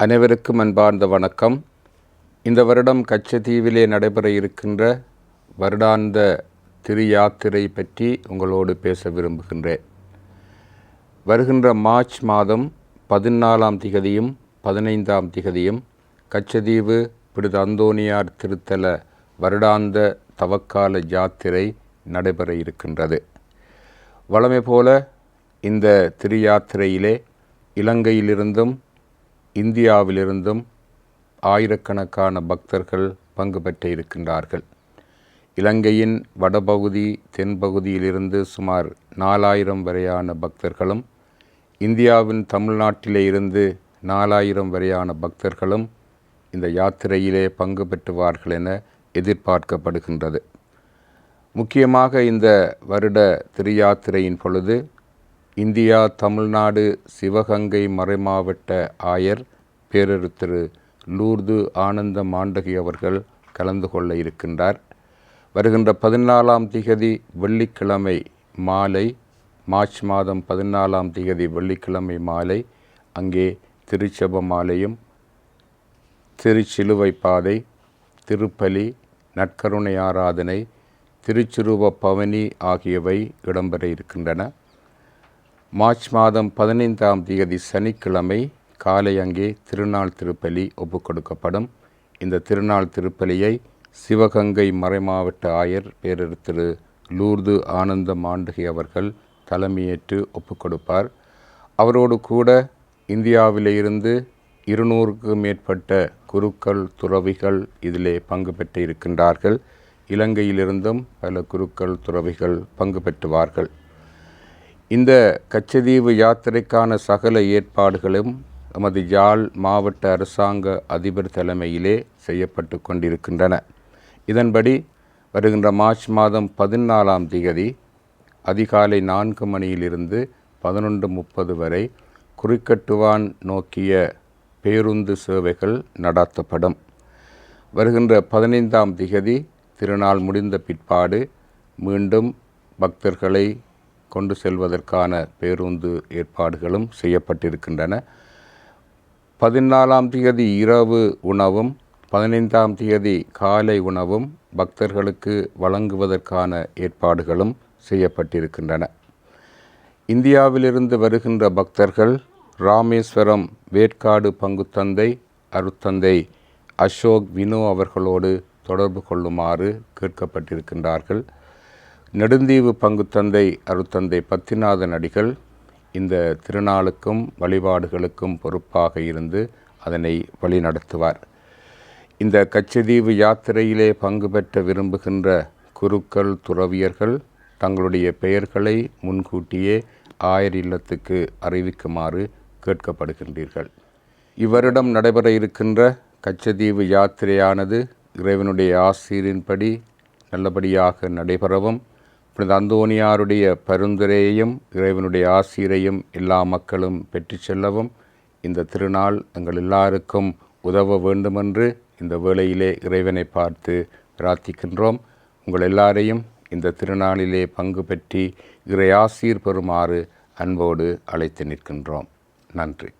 அனைவருக்கும் அன்பார்ந்த வணக்கம். இந்த வருடம் கச்சத்தீவிலே நடைபெற இருக்கின்ற வருடாந்த திரு யாத்திரை பற்றி உங்களோடு பேச விரும்புகின்றேன். வருகின்ற மார்ச் மாதம் 14ஆம் திகதியும் 15ஆம் திகதியும் கச்சத்தீவு புனித அந்தோணியார் திருத்தல வருடாந்த தவக்கால யாத்திரை நடைபெற இருக்கின்றது. வழமை போல இந்த திரு யாத்திரையிலே இலங்கையிலிருந்தும் இந்தியாவிலிருந்தும் ஆயிரக்கணக்கான பக்தர்கள் பங்கு பெற்று இருக்கின்றார்கள். இலங்கையின் வடபகுதி தென்பகுதியிலிருந்து சுமார் 4000 வரையான பக்தர்களும், இந்தியாவின் தமிழ்நாட்டிலே இருந்து 4000 வரையான பக்தர்களும் இந்த யாத்திரையிலே பங்கு பெற்றுவார்கள் என எதிர்பார்க்கப்படுகின்றது. முக்கியமாக இந்த வருட திரு யாத்திரையின் பொழுது இந்தியா தமிழ்நாடு சிவகங்கை மறைமாவட்ட ஆயர் பேரரு திரு லூர்து ஆனந்த மாண்டகி அவர்கள் கலந்து கொள்ள இருக்கின்றார். வருகின்ற 14ஆம் திகதி வெள்ளிக்கிழமை மாலை, மார்ச் மாதம் 14ஆம் திகதி வெள்ளிக்கிழமை மாலை அங்கே திருச்செப மாலையும், திருச்சிலுவை பாதை, திருப்பலி, நற்கருணை ஆராதனை, திருச்சுருவ பவனி ஆகியவை இடம்பெற இருக்கின்றன. மார்ச் மாதம் 15ஆம் திகதி சனிக்கிழமை காலை அங்கே திருநாள் திருப்பலி ஒப்புக்கொடுக்கப்படும். இந்த திருநாள் திருப்பலியை சிவகங்கை மறைமாவட்ட ஆயர் பேரரு திரு லூர்து ஆனந்த மாண்டகி அவர்கள் தலைமையேற்று ஒப்புக்கொடுப்பார். அவரோடு கூட இந்தியாவிலே இருந்து 200க்கும் மேற்பட்ட குருக்கள் துறவிகள் இதிலே பங்கு பெற்று இருக்கின்றார்கள். இலங்கையிலிருந்தும் பல குருக்கள் துறவிகள் பங்கு பெற்றுவார்கள். இந்த கச்சத்தீவு யாத்திரைக்கான சகல ஏற்பாடுகளும் எமது யாழ் மாவட்ட அரசாங்க அதிபர் தலைமையிலே செய்யப்பட்டு கொண்டிருக்கின்றன. இதன்படி வருகின்ற மார்ச் மாதம் 14ஆம் திகதி அதிகாலை 4 மணியிலிருந்து 11:30 வரை குறிக்கட்டுவான் நோக்கிய பேருந்து சேவைகள் நடத்தப்படும். வருகின்ற 15ஆம் திகதி திருநாள் முடிந்த பிற்பாடு மீண்டும் பக்தர்களை கொண்டு செல்வதற்கான பேருந்து ஏற்பாடுகளும் செய்யப்பட்டிருக்கின்றன. 14ஆம் திகதி இரவு உணவும் 15ஆம் திகதி காலை உணவும் பக்தர்களுக்கு வழங்குவதற்கான ஏற்பாடுகளும் செய்யப்பட்டிருக்கின்றன. இந்தியாவிலிருந்து வருகின்ற பக்தர்கள் ராமேஸ்வரம் வேட்காடு பங்குத்தந்தை அருட்தந்தை அசோக் வினோ அவர்களோடு தொடர்பு கொள்ளுமாறு கேட்கப்பட்டிருக்கின்றார்கள். நெடுந்தீவு பங்குத்தந்தை அருட்தந்தை பத்திநாதன் அடிகள் இந்த திருநாளுக்கும் வழிபாடுகளுக்கும் பொறுப்பாக இருந்து அதனை வழிநடத்துவார். இந்த கச்சத்தீவு யாத்திரையிலே பங்கு பெற்ற விரும்புகின்ற குருக்கள் துறவியர்கள் தங்களுடைய பெயர்களை முன்கூட்டியே ஆயர் இல்லத்துக்கு அறிவிக்குமாறு கேட்கப்படுகின்றீர்கள். இவ்வருடம் நடைபெற இருக்கின்ற கச்சத்தீவு யாத்திரையானது இறைவனுடைய ஆசீரின்படி நல்லபடியாக நடைபெறவும், புனித அந்தோணியாருடைய பரிந்துரையையும் இறைவனுடைய ஆசீரையும் எல்லா மக்களும் பெற்று செல்லவும் இந்த திருநாள் எங்கள் எல்லாருக்கும் உதவ வேண்டுமென்று இந்த வேளையிலே இறைவனை பார்த்து பிரார்த்திக்கின்றோம். உங்கள் எல்லாரையும் இந்த திருநாளிலே பங்கு பெற்றி இறை ஆசீர் பெறுமாறு அன்போடு அழைத்து நிற்கின்றோம். நன்றி.